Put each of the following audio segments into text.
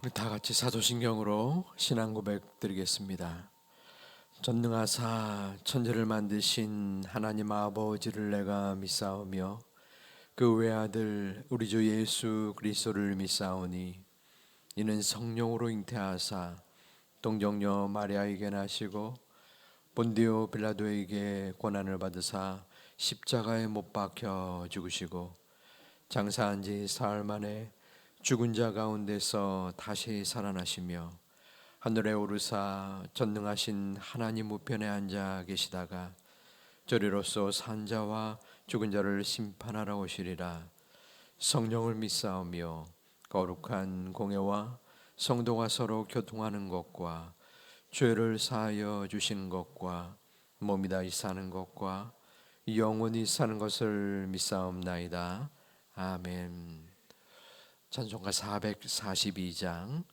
우리 다 같이 사도신경으로 신앙 고백 드리겠습니다. 전능하사 천지를 만드신 하나님 아버지를 내가 믿사오며 그 외아들 우리 주 예수 그리스도를 믿사오니 이는 성령으로 잉태하사 동정녀 마리아에게 나시고 본디오 빌라도에게 고난을 받으사 십자가에 못 박혀 죽으시고 장사한 지 사흘 만에 죽은 자 가운데서 다시 살아나시며 하늘에 오르사 전능하신 하나님 우편에 앉아 계시다가 저리로서 산 자와 죽은 자를 심판하러 오시리라. 성령을 믿사오며 거룩한 공예와 성도가 서로 교통하는 것과 죄를 사하여 주시는 것과 몸이 다시 사는 것과 영원히 사는 것을 믿사옵나이다. 아멘. 찬송가 442장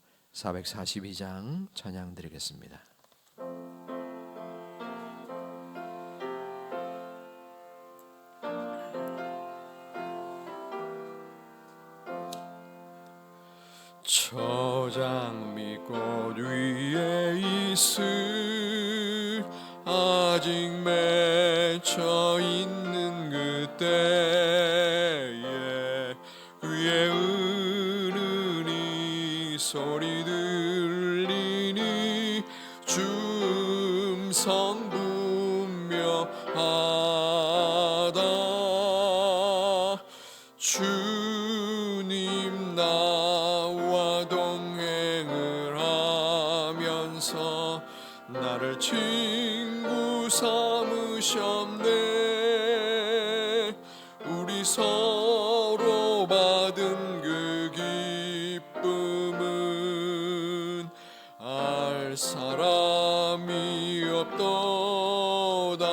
찬양 드리겠습니다. 저장 밑꽃 위에 있을 아직 맺혀 있는 그때에 위에 소리 들리니 주음성 분명하다. 주님 나와 동행을 하면서 나를 친구 삼으셨네. 우리 서로 받은 그 기쁨은 알 사람이 없도다.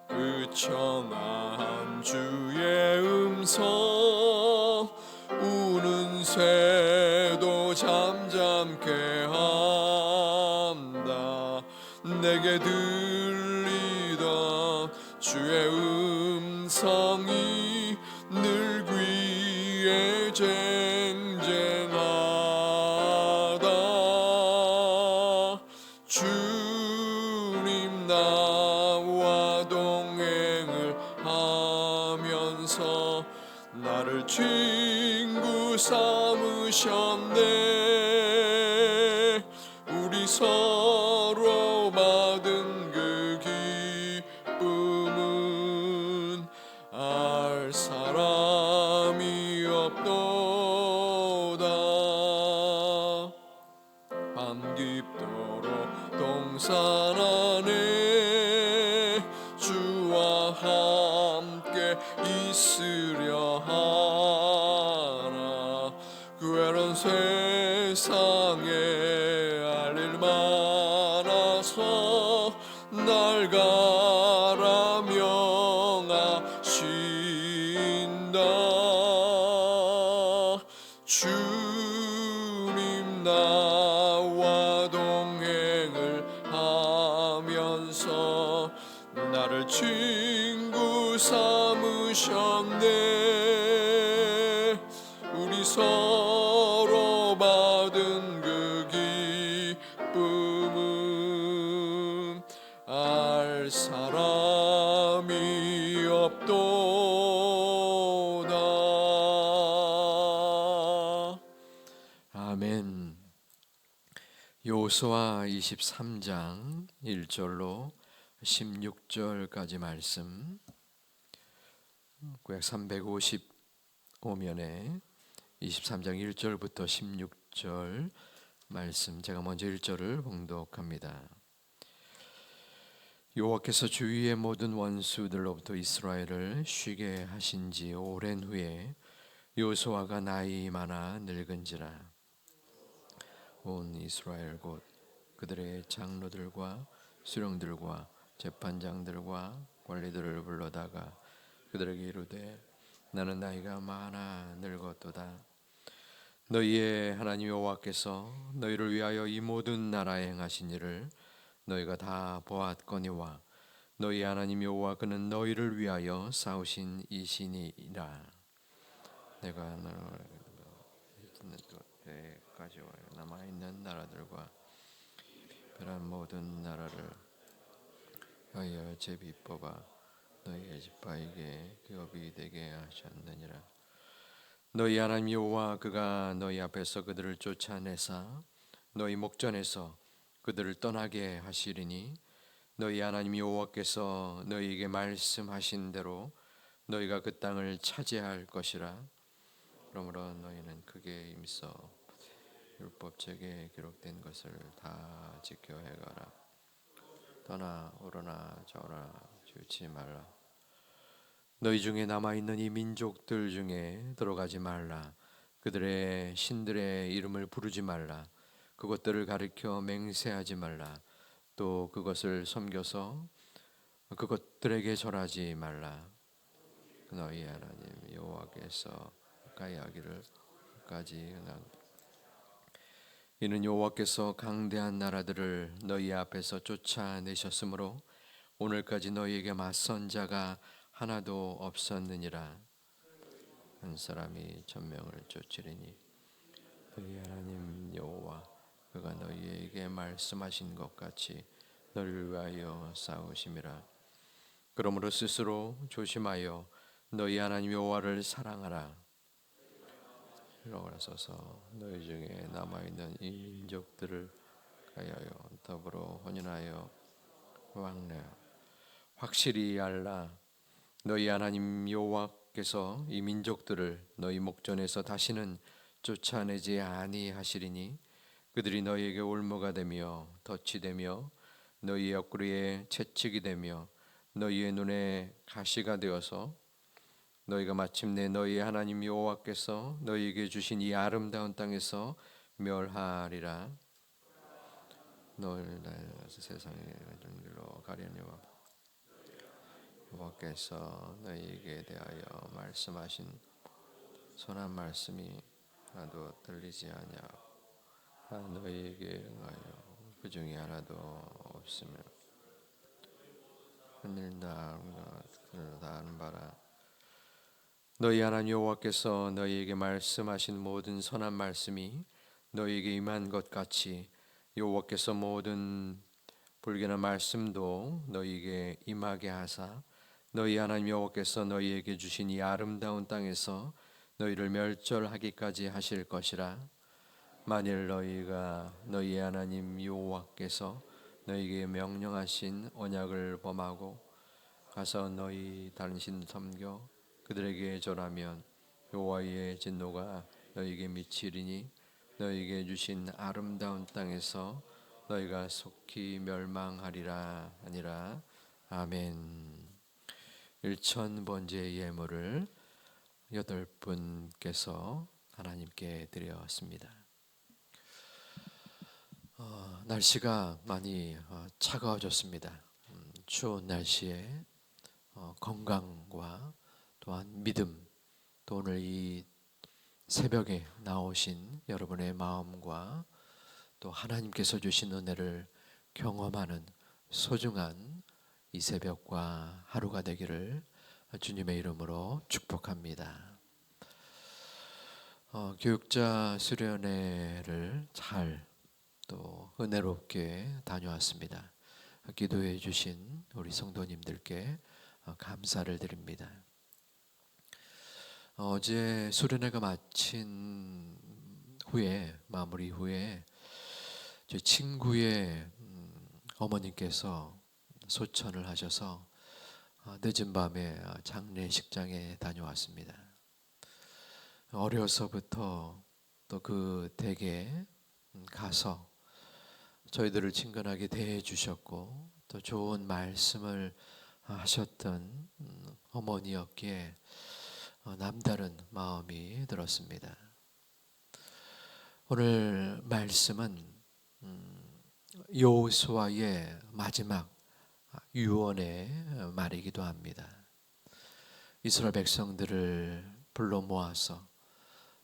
그 청한 주의 음성 우는 새도 잠잠케 한다. 내게 들리던 주의 음성이 늘 귀에 쟁쟁하다. 주님 나와 동행을 하면서 나를 친구 삼으셨네. 우리 서로 받은 그 기쁨은 알 사람이 없도다. 밤 깊도록 동산 안에 주와 함께 있으려 하나. 그 외로운 세상에 할 일 많아서 날 가라 명하신다. 주님 나와 동행을 하면서 나를 친구 삼으셨네. 우리 서로 받은 그 기쁨은 알 사람이 없도다. 아멘. 여호수아 23장 1절로 16절까지 말씀, 구약 355면에 23장 1절부터 16절 말씀, 제가 먼저 1절을 봉독합니다. 여호와께서 주위의 모든 원수들로부터 이스라엘을 쉬게 하신 지 오랜 후에 여호수아가 나이 많아 늙은지라 온 이스라엘 곧 그들의 장로들과 수령들과 재판장들과 관리들을 불러다가 그들에게 이르되 나는 나이가 많아 늙었도다. 너희의 하나님 여호와께서 너희를 위하여 이 모든 나라에 행하신 일을 너희가 다 보았거니와 너희 하나님 여호와 그는 너희를 위하여 싸우신 이신이라. 내가 너를 때까지 와요. 남아 있는 나라들과 그런 모든 나라를 하여 제비 뽑아 너희의 지파에게 기업이 되게 하셨느니라. 너희 하나님 여호와 그가 너희 앞에서 그들을 쫓아내사 너희 목전에서 그들을 떠나게 하시리니 너희 하나님 여호와께서 너희에게 말씀하신 대로 너희가 그 땅을 차지할 것이라. 그러므로 너희는 크게 힘써 율법책에 기록된 것을 다 지켜 행하라. 떠나 오르나 저나 치우치 말라. 너희 중에 남아있는 이 민족들 중에 들어가지 말라. 그들의 신들의 이름을 부르지 말라. 그것들을 가리켜 맹세하지 말라. 또 그것을 섬겨서 그것들에게 절하지 말라. 너희 하나님 여호와께서 가까이 하기를 까지 이는 여호와께서 강대한 나라들을 너희 앞에서 쫓아내셨으므로 오늘까지 너희에게 맞선 자가 하나도 없었느니라. 한 사람이 천명을 쫓으리니 너희 하나님 여호와 그가 너희에게 말씀하신 것 같이 너희를 위하여 싸우심이라. 그러므로 스스로 조심하여 너희 하나님 여호와를 사랑하라. 일어나서서 너희 중에 남아있는 이 민족들을 가하여 더불어 혼인하여 왕래하라. 확실히 알라. 너희 하나님 여호와께서 이 민족들을 너희 목전에서 다시는 쫓아내지 아니하시리니 그들이 너희에게 올무가 되며 덫이 되며 너희의 옆구리에 채찍이 되며 너희의 눈에 가시가 되어서 너희가 마침내 너희 하나님 여호와께서 너희에게 주신 이 아름다운 땅에서 멸하리라. 너희를 세상의 길로 가려니와 여호와께서 너희에게 대하여 말씀하신 선한 말씀이 하나도 들리지 아니하고 너희에게 응하여 그 중에 하나도 없으며 흔들다 하는 바라. 너희 하나님 여호와께서 너희에게 말씀하신 모든 선한 말씀이 너희에게 임한 것 같이 여호와께서 모든 불견한 말씀도 너희에게 임하게 하사 너희 하나님 여호와께서 너희에게 주신 이 아름다운 땅에서 너희를 멸절하기까지 하실 것이라. 만일 너희가 너희 하나님 여호와께서 너희에게 명령하신 언약을 범하고 가서 너희 다른 신 섬겨 그들에게 절하면 여호와의 진노가 너희에게 미치리니 너희에게 주신 아름다운 땅에서 너희가 속히 멸망하리라 하니라. 아멘. 1000번째 예물을 8분께서 하나님께 드렸습니다. 날씨가 많이 차가워졌습니다. 추운 날씨에 건강과 또한 믿음, 또 오늘 이 새벽에 나오신 여러분의 마음과 또 하나님께서 주신 은혜를 경험하는 소중한 이 새벽과 하루가 되기를 주님의 이름으로 축복합니다. 교육자 수련회를 잘 또 은혜롭게 다녀왔습니다. 기도해 주신 우리 성도님들께 감사를 드립니다. 어제 수련회가 마친 후에 마무리 후에 제 친구의 어머님께서 소천을 하셔서 늦은 밤에 장례식장에 다녀왔습니다. 어려서부터 또 그 댁에 가서 저희들을 친근하게 대해 주셨고 또 좋은 말씀을 하셨던 어머니였기에 남다른 마음이 들었습니다. 오늘 말씀은 여호수아의 마지막 유언의 말이기도 합니다. 이스라엘 백성들을 불러 모아서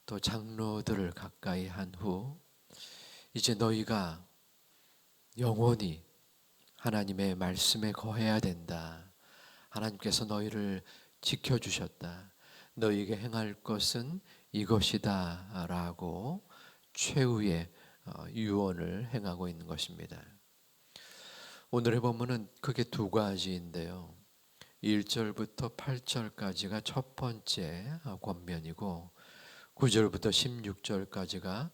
또 장로들을 가까이 한 후 이제 너희가 영원히 하나님의 말씀에 거해야 된다. 하나님께서 너희를 지켜주셨다. 너희에게 행할 것은 이것이다 라고 최후의 유언을 행하고 있는 것입니다. 오늘의 본문은 크게 두 가지인데요. 1절부터 8절까지가 첫 번째 권면이고 9절부터 16절까지가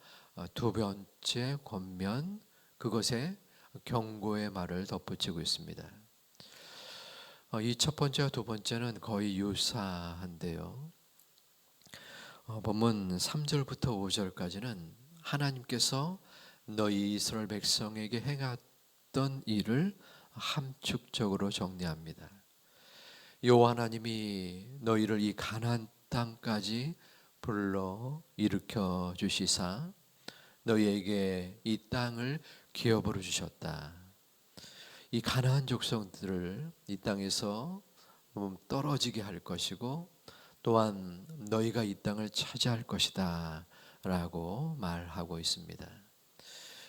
두 번째 권면, 그것에 경고의 말을 덧붙이고 있습니다. 이 첫 번째와 두 번째는 거의 유사한데요. 본문 3절부터 5절까지는 하나님께서 너희 이스라엘 백성에게 행했던 일을 함축적으로 정리합니다. 여호와 하나님이 너희를 이 가나안 땅까지 불러 일으켜 주시사 너희에게 이 땅을 기업으로 주셨다. 이 가나안 족속들을 이 땅에서 떨어지게 할 것이고 또한 너희가 이 땅을 차지할 것이다 라고 말하고 있습니다.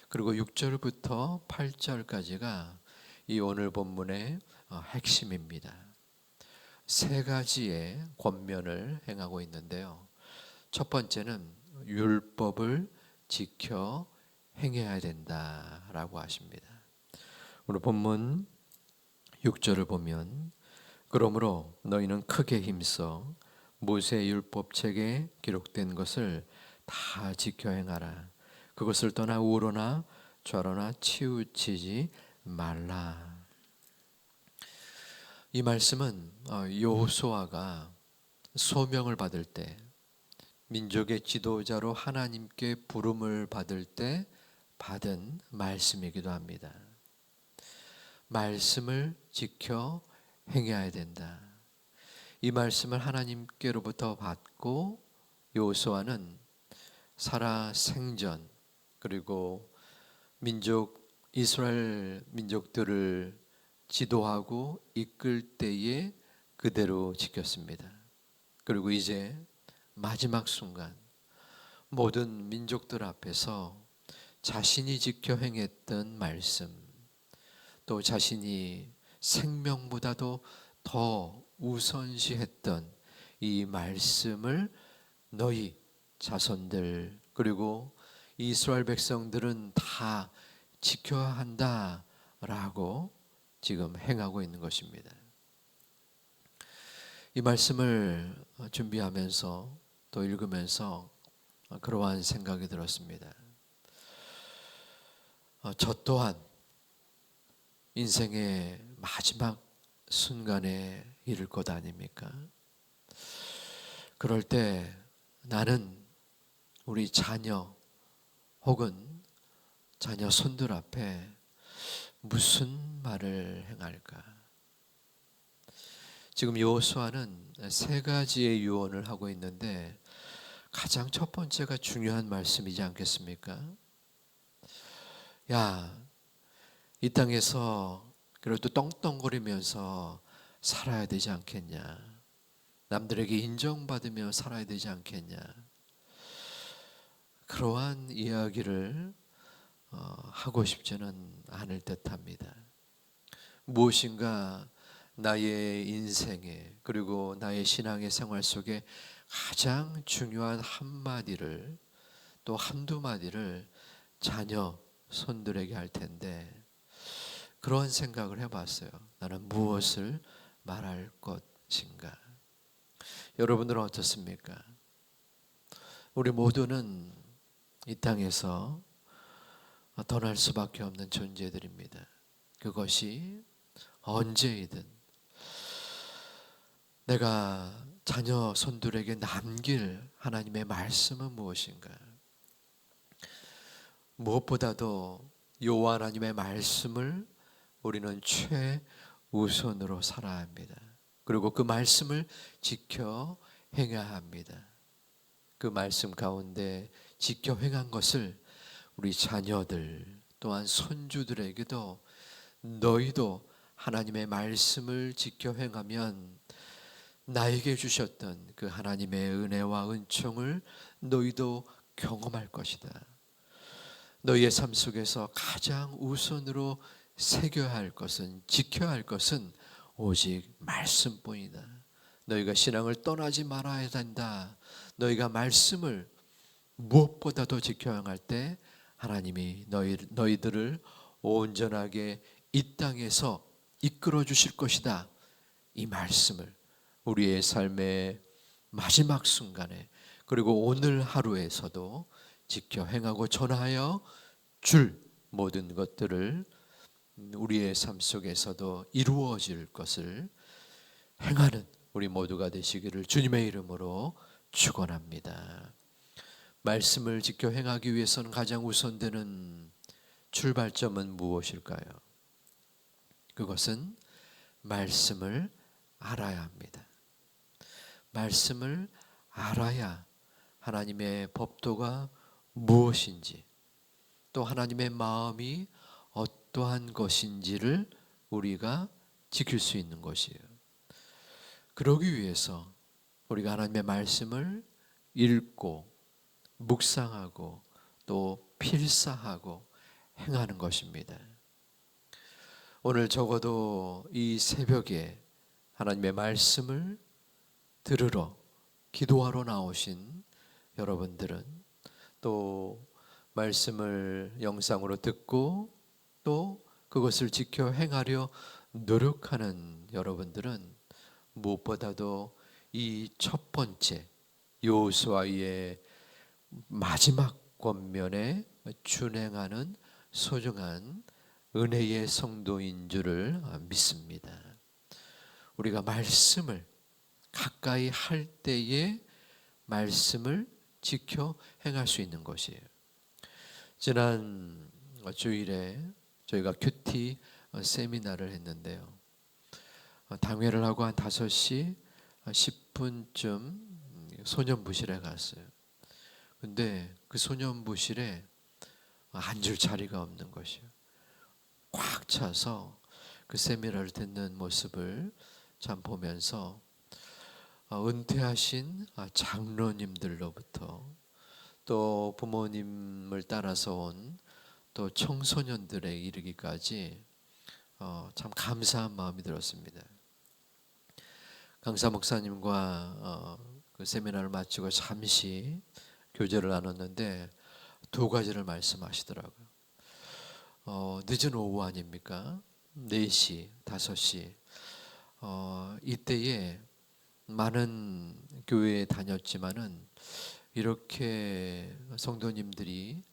그리고 6절부터 8절까지가 이 오늘 본문의 핵심입니다. 세 가지의 권면을 행하고 있는데요. 첫 번째는 율법을 지켜 행해야 된다라고 하십니다. 오늘 본문 6절을 보면 그러므로 너희는 크게 힘써 모세 율법책에 기록된 것을 다 지켜 행하라. 그것을 떠나 우로나 좌로나 치우치지 말라. 이 말씀은 여호수아가 소명을 받을 때, 민족의 지도자로 하나님께 부름을 받을 때 받은 말씀이기도 합니다. 말씀을 지켜 행해야 된다. 이 말씀을 하나님께로부터 받고 여호수아는 살아 생전 그리고 이스라엘 민족들을 지도하고 이끌 때에 그대로 지켰습니다. 그리고 이제 마지막 순간 모든 민족들 앞에서 자신이 지켜 행했던 말씀, 또 자신이 생명보다도 더 우선시했던 이 말씀을 너희 자손들 그리고 이스라엘 백성들은 다 지켜야 한다라고 지금 행하고 있는 것입니다. 이 말씀을 준비하면서 또 읽으면서 그러한 생각이 들었습니다. 저 또한 인생의 마지막 순간에 이를 것 아닙니까? 그럴 때 나는 우리 자녀 혹은 자녀 손들 앞에 무슨 말을 행할까? 지금 여호수아는 세 가지의 유언을 하고 있는데 가장 첫 번째가 중요한 말씀이지 않겠습니까? 야, 이 땅에서 그래도 떵떵거리면서 살아야 되지 않겠냐? 남들에게 인정받으며 살아야 되지 않겠냐? 그러한 이야기를 하고 싶지는 않을 듯합니다. 무엇인가 나의 인생에 그리고 나의 신앙의 생활 속에 가장 중요한 한마디를 또 한두 마디를 자녀 손들에게 할 텐데 그런 생각을 해봤어요. 나는 무엇을 말할 것인가? 여러분들은 어떻습니까? 우리 모두는 이 땅에서 떠날 수밖에 없는 존재들입니다. 그것이 언제이든 내가 자녀 손들에게 남길 하나님의 말씀은 무엇인가? 무엇보다도 여호와 하나님의 말씀을 우리는 최우선으로 살아야 합니다. 그리고 그 말씀을 지켜 행해야 합니다. 그 말씀 가운데 지켜 행한 것을 우리 자녀들 또한 손주들에게도 너희도 하나님의 말씀을 지켜 행하면 나에게 주셨던 그 하나님의 은혜와 은총을 너희도 경험할 것이다. 너희의 삶 속에서 가장 우선으로 새겨야 할 것은 지켜야 할 것은 오직 말씀뿐이다. 너희가 신앙을 떠나지 말아야 된다. 너희가 말씀을 무엇보다도 지켜야 할 때 하나님이 너희들을 온전하게 이 땅에서 이끌어 주실 것이다. 이 말씀을 우리의 삶의 마지막 순간에 그리고 오늘 하루에서도 지켜 행하고 전하여 줄 모든 것들을 우리의 삶 속에서도 이루어질 것을 행하는 우리 모두가 되시기를 주님의 이름으로 축원합니다. 말씀을 지켜 행하기 위해서는 가장 우선되는 출발점은 무엇일까요? 그것은 말씀을 알아야 합니다. 말씀을 알아야 하나님의 법도가 무엇인지 또 하나님의 마음이 어떠한 것인지를 우리가 지킬 수 있는 것이에요. 그러기 위해서 우리가 하나님의 말씀을 읽고 묵상하고 또 필사하고 행하는 것입니다. 오늘 적어도 이 새벽에 하나님의 말씀을 들으러 기도하러 나오신 여러분들은 또 말씀을 영상으로 듣고 또 그것을 지켜 행하려 노력하는 여러분들은 무엇보다도 이 첫 번째 여호수아의 마지막 권면에 준행하는 소중한 은혜의 성도인 줄을 믿습니다. 우리가 말씀을 가까이 할 때에 말씀을 지켜 행할 수 있는 것이에요. 지난 주일에 저희가 큐티 세미나를 했는데요. 당회를 하고 한 5시 10분쯤 소년부실에 갔어요. 근데 그 소년부실에 앉을 자리가 없는 것이에요. 꽉 차서 그 세미나를 듣는 모습을 참 보면서 은퇴하신 장로님들로부터 또 부모님을 따라서 온 또 청소년들에 이르기까지 참 감사한 마음이 들었습니다. 강사 목사님과 그 세미나를 마치고 잠시 교제를 나눴는데 2가지를 말씀하시더라고요. 늦은 오후 아닙니까? 4시, 5시 이때에 많은 교회에 다녔지만은 이렇게 성도님들이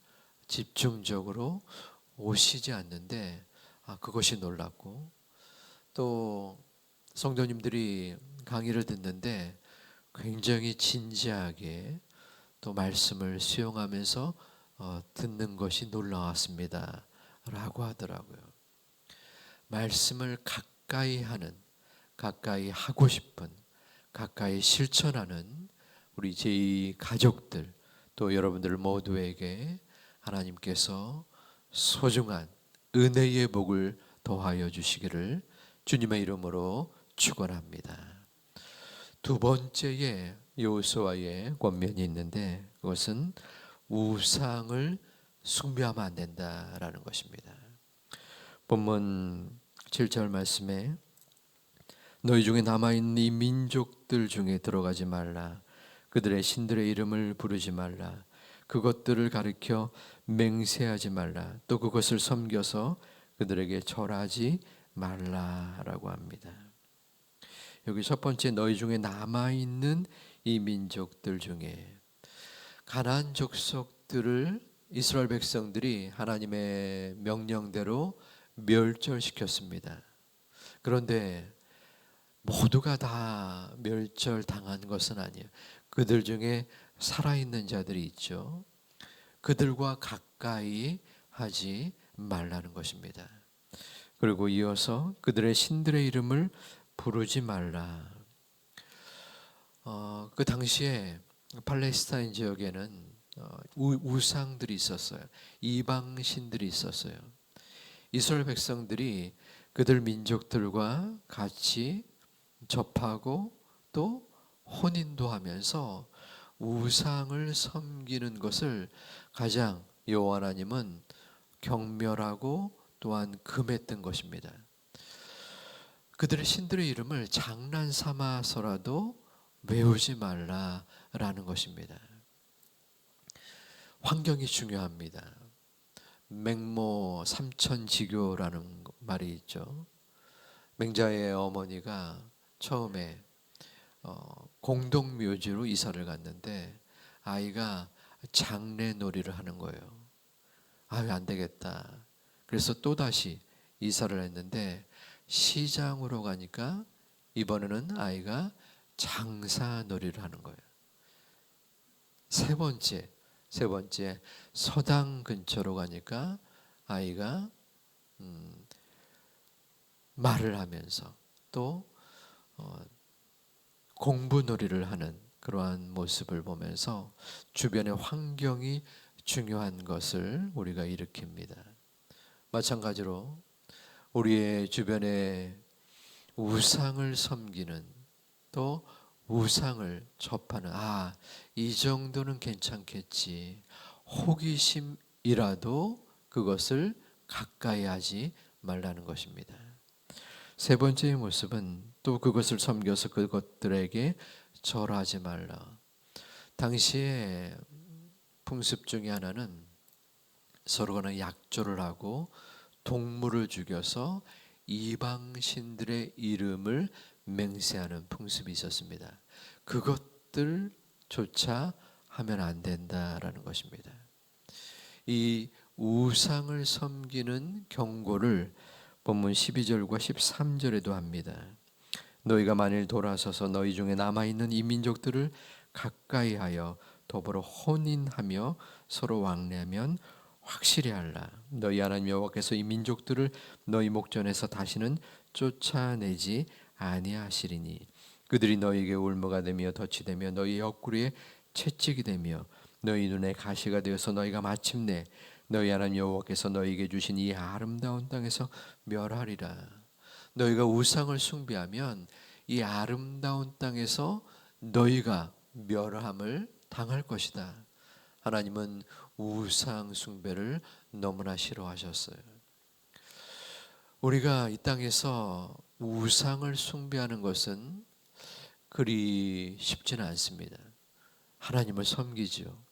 집중적으로 오시지 않는데 그것이 놀랍고 또 성도님들이 강의를 듣는데 굉장히 진지하게 또 말씀을 수용하면서 듣는 것이 놀라웠습니다 라고 하더라고요. 말씀을 가까이 하는, 가까이 하고 싶은, 가까이 실천하는 우리 제2 가족들 또 여러분들 모두에게 하나님께서 소중한 은혜의 복을 더하여 주시기를 주님의 이름으로 축원합니다. 2번째에 여호수아의 권면이 있는데 그것은 우상을 숭배하면 안 된다라는 것입니다. 본문 7절 말씀에 너희 중에 남아있는 이 민족들 중에 들어가지 말라. 그들의 신들의 이름을 부르지 말라. 그것들을 가리켜 맹세하지 말라. 또 그것을 섬겨서 그들에게 절하지 말라라고 합니다. 여기 첫 번째 너희 중에 남아있는 이 민족들 중에 가나안 족속들을 이스라엘 백성들이 하나님의 명령대로 멸절시켰습니다. 그런데 모두가 다 멸절당한 것은 아니에요. 그들 중에 살아있는 자들이 있죠. 그들과 가까이 하지 말라는 것입니다. 그리고 이어서 그들의 신들의 이름을 부르지 말라. 그 당시에 팔레스타인 지역에는 우상들이 있었어요. 이방 신들이 있었어요. 이스라엘 백성들이 그들 민족들과 같이 접하고 또 혼인도 하면서 우상을 섬기는 것을 가장 여호와 하나님은 경멸하고 또한 금했던 것입니다. 그들의 신들의 이름을 장난 삼아서라도 외우지 말라라는 것입니다. 환경이 중요합니다. 맹모 삼천지교라는 말이 있죠. 맹자의 어머니가 처음에 공동묘지로 이사를 갔는데 아이가 장례놀이를 하는 거예요. 아유, 안 되겠다. 그래서 또다시 이사를 했는데 시장으로 가니까 이번에는 아이가 장사놀이를 하는 거예요. 세 번째 서당 근처로 가니까 아이가 말을 하면서 또 공부놀이를 하는 그러한 모습을 보면서 주변의 환경이 중요한 것을 우리가 일으킵니다. 마찬가지로 우리의 주변에 우상을 섬기는 또 우상을 접하는 이 정도는 괜찮겠지. 호기심이라도 그것을 가까이 하지 말라는 것입니다. 세 번째의 모습은 또 그것을 섬겨서 그것들에게 절하지 말라. 당시에 풍습 중에 하나는 서로가 약조를 하고 동물을 죽여서 이방 신들의 이름을 맹세하는 풍습이 있었습니다. 그것들조차 하면 안 된다라는 것입니다. 이 우상을 섬기는 경고를 본문 12절과 13절에도 합니다. 너희가 만일 돌아서서 너희 중에 남아있는 이 민족들을 가까이 하여 더불어 혼인하며 서로 왕래하면 확실히 알라. 너희 하나님 여호와께서 이 민족들을 너희 목전에서 다시는 쫓아내지 아니하시리니 그들이 너희에게 울무가 되며 덫이 되며 너희 옆구리에 채찍이 되며 너희 눈에 가시가 되어서 너희가 마침내 너희 하나님 여호와께서 너희에게 주신 이 아름다운 땅에서 멸하리라. 너희가 우상을 숭배하면 이 아름다운 땅에서 너희가 멸함을 당할 것이다. 하나님은 우상 숭배를 너무나 싫어하셨어요. 우리가 이 땅에서 우상을 숭배하는 것은 그리 쉽지는 않습니다. 하나님을 섬기죠.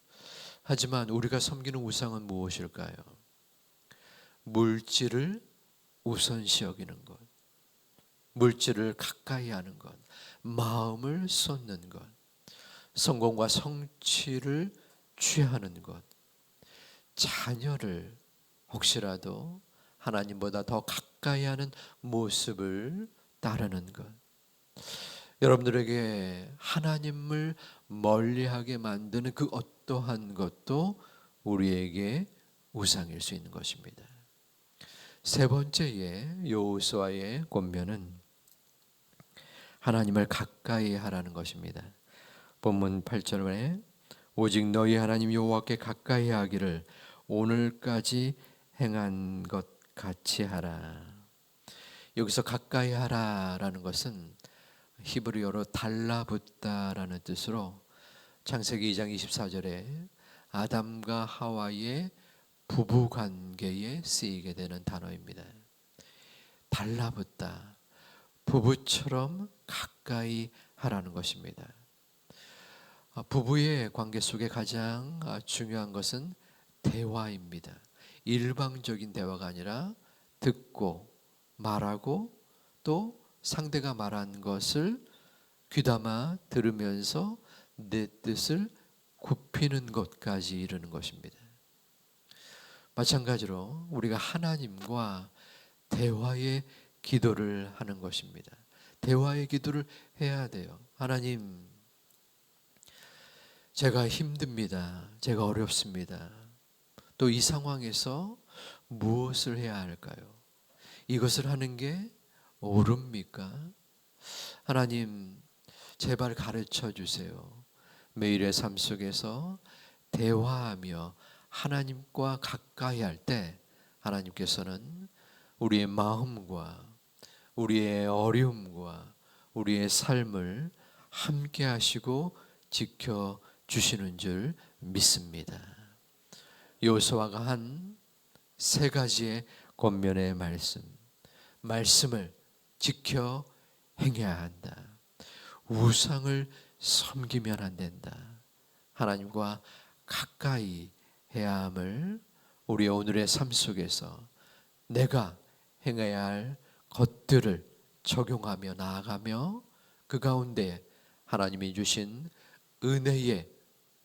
하지만 우리가 섬기는 우상은 무엇일까요? 물질을 우선시 여기는 것, 물질을 가까이 하는 것, 마음을 쏟는 것, 성공과 성취를 취하는 것, 자녀를 혹시라도 하나님보다 더 가까이 하는 모습을 따르는 것. 여러분들에게 하나님을 멀리하게 만드는 그 어떠한 것도 우리에게 우상일 수 있는 것입니다. 세 번째의 여호수아의 권면은 하나님을 가까이 하라는 것입니다. 본문 8절에 오직 너희 하나님 여호와께 가까이 하기를 오늘까지 행한 것 같이 하라. 여기서 가까이 하라라는 것은 히브리어로 달라붙다라는 뜻으로 창세기 2장 24절에 아담과 하와의 부부 관계에 쓰이게 되는 단어입니다. 달라붙다, 부부처럼 가까이 하라는 것입니다. 부부의 관계 속에 가장 중요한 것은 대화입니다. 일방적인 대화가 아니라 듣고 말하고 또 상대가 말한 것을 귀담아 들으면서 내 뜻을 굽히는 것까지 이르는 것입니다. 마찬가지로 우리가 하나님과 대화의 기도를 하는 것입니다. 대화의 기도를 해야 돼요. 하나님, 제가 힘듭니다. 제가 어렵습니다. 또 이 상황에서 무엇을 해야 할까요? 이것을 하는 게 옳습니까? 하나님, 제발 가르쳐 주세요. 매일의 삶 속에서 대화하며 하나님과 가까이 할 때 하나님께서는 우리의 마음과 우리의 어려움과 우리의 삶을 함께 하시고 지켜 주시는 줄 믿습니다. 여호수아가 한 세 가지의 권면의 말씀을 지켜 행해야 한다. 우상을 섬기면 안 된다. 하나님과 가까이 해야 함을 우리의 오늘의 삶 속에서 내가 행해야 할 것들을 적용하며 나아가며 그 가운데 하나님이 주신 은혜의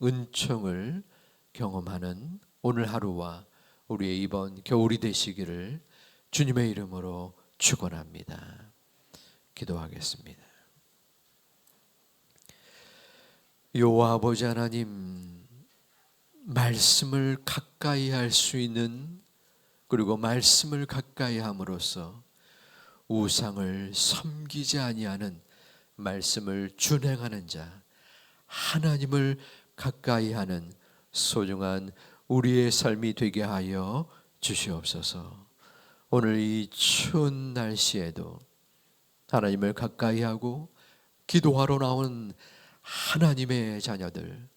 은총을 경험하는 오늘 하루와 우리의 이번 겨울이 되시기를 주님의 이름으로 축원합니다. 기도하겠습니다. 여호와 아버지 하나님, 말씀을 가까이 할 수 있는, 그리고 말씀을 가까이 함으로써 우상을 섬기지 아니하는, 말씀을 준행하는 자, 하나님을 가까이 하는 소중한 우리의 삶이 되게 하여 주시옵소서. 오늘 이 추운 날씨에도 하나님을 가까이 하고 기도하러 나온 하나님의 자녀들,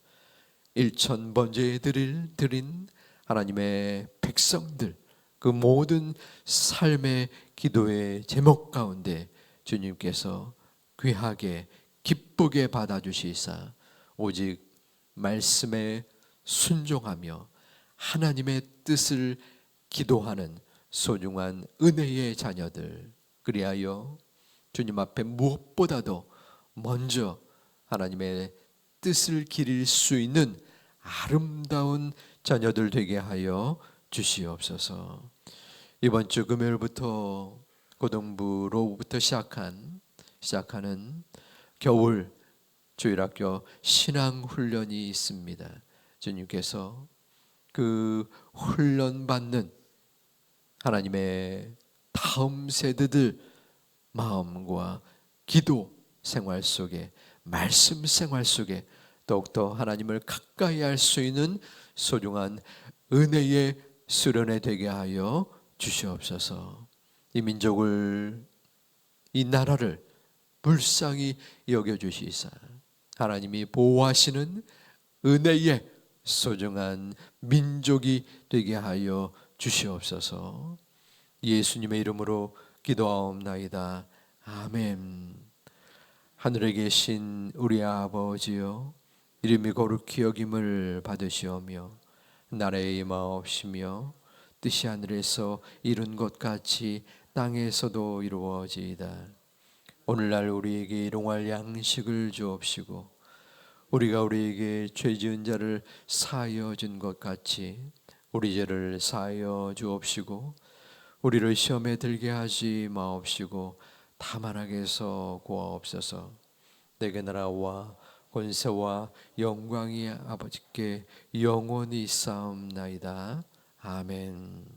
일천번제에 드린 하나님의 백성들, 그 모든 삶의 기도의 제목 가운데 주님께서 귀하게 기쁘게 받아주시사 오직 말씀에 순종하며 하나님의 뜻을 기도하는 소중한 은혜의 자녀들, 그리하여 주님 앞에 무엇보다도 먼저 하나님의 뜻을 기릴 수 있는 아름다운 자녀들 되게 하여 주시옵소서. 이번 주 금요일부터 고등부로부터 시작하는 겨울 주일학교 신앙훈련이 있습니다. 주님께서 그 훈련받는 하나님의 다음 세대들 마음과 기도 생활 속에, 말씀 생활 속에 더욱더 하나님을 가까이 할 수 있는 소중한 은혜의 수련회 되게 하여 주시옵소서. 이 민족을, 이 나라를 불쌍히 여겨주시사 하나님이 보호하시는 은혜의 소중한 민족이 되게 하여 주시옵소서. 예수님의 이름으로 기도하옵나이다. 아멘. 하늘에 계신 우리 아버지여, 이름이 거룩히 여김을 받으시오며 나라의 임하옵시며 뜻이 하늘에서 이룬 것 같이 땅에서도 이루어지이다. 오늘날 우리에게 일용할 양식을 주옵시고 우리가 우리에게 죄 지은 자를 사하여 준 것 같이 우리 죄를 사하여 주옵시고 우리를 시험에 들게 하지 마옵시고 다만 악에서 구하옵소서. 내게 나라와 권세와 영광이 아버지께 영원히 있사옵나이다. 아멘.